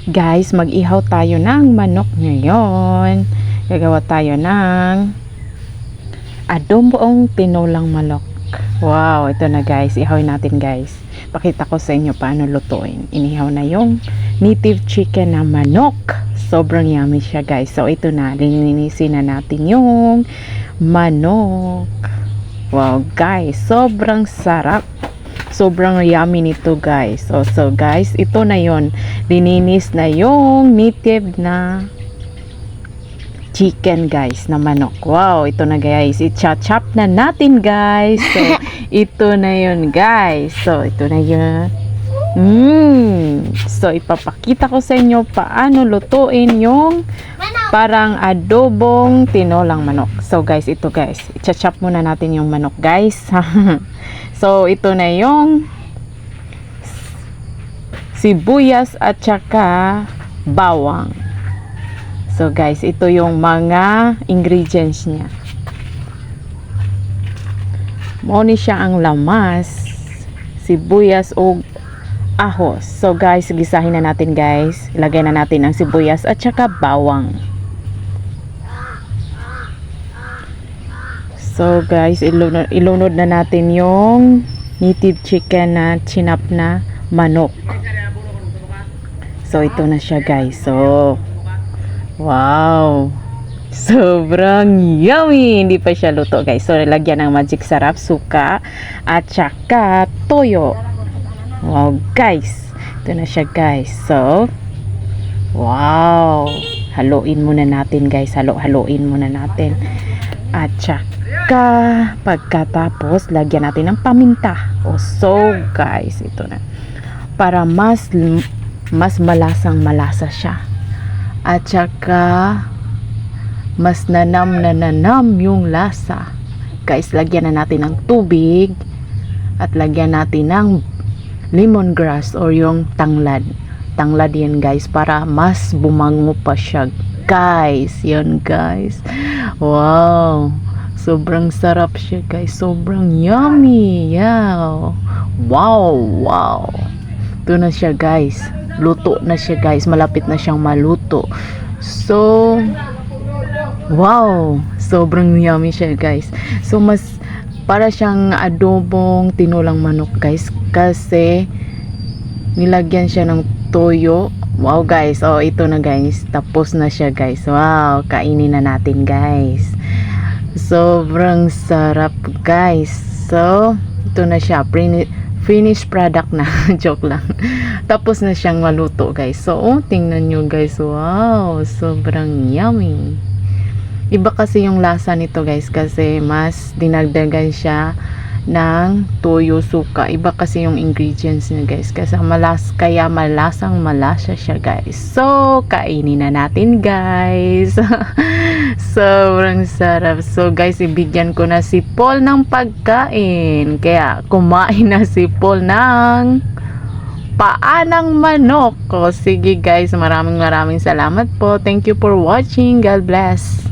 Guys, mag-ihaw tayo ng manok ngayon. Gagawa tayo ng adobong tinolang manok. Wow, ito na guys. Ihawin natin guys. Pakita ko sa inyo paano lutuin. Inihaw na yung native chicken na manok. Sobrang yummy siya guys. So ito na, lininisin na natin yung manok. Wow guys, sobrang sarap. Sobrang yummy nito guys. So guys, ito na yon. Lininis na yung native na chicken guys, na manok. Wow, ito na guys. I-chop na natin guys. So, ito na yon guys. So, ito na yun. So, ipapakita ko sa inyo paano lutuin yung parang adobong tinolang manok. So, guys, ito guys. I-chop muna natin yung manok guys. So, ito na yung sibuyas at saka bawang. So, guys, ito yung mga ingredients niya. Muna siya ang lamas, sibuyas o ahos. So, guys, gisahin na natin, guys. Ilagay na natin ang sibuyas at saka bawang. So, guys, ilunod na natin yung native chicken na chinap na manok. So, ito na siya, guys. So, wow! Sobrang yummy! Hindi pa siya luto, guys. So, lagyan ng magic sarap, suka, at saka toyo. Wow, guys! Ito na siya, guys. So, wow! Haluin muna natin, guys. Haluin muna natin. At saka, pagkatapos, lagyan natin ng paminta. So, guys, ito na. Para mas malasang malasa siya. At saka, mas nanam yung lasa. Guys, lagyan na natin ng tubig. At lagyan natin ng lemongrass or yung tanglad. Tanglad yan, guys, para mas bumango pa siya. Guys, yun, guys. Wow! Sobrang sarap siya, guys. Sobrang yummy. Yeah. Wow, wow. Ito na siya, guys. Luto na siya, guys. Malapit na siyang maluto. So, wow. Sobrang yummy siya, guys. So, mas para siyang adobong tinolang manok, guys. Kasi, nilagyan siya ng toyo. Wow, guys. Oh, ito na, guys. Tapos na siya, guys. Wow. Kainin na natin, guys. Sobrang sarap, guys. So, ito na siya. Finished product na. Joke lang. Tapos na siyang maluto, guys. So, tingnan nyo, guys. Wow, sobrang yummy. Iba kasi yung lasa nito, guys, kasi mas dinagdagan siya ng toyo, suka. Iba kasi yung ingredients niya, guys. Kaya malasang malasa siya, guys. So, kainin na natin, guys. Sobrang sarap. So, guys, ibigyan ko na si Paul ng pagkain. Kaya, kumain na si Paul ng paa ng manok. O, sige, guys. Maraming salamat po. Thank you for watching. God bless.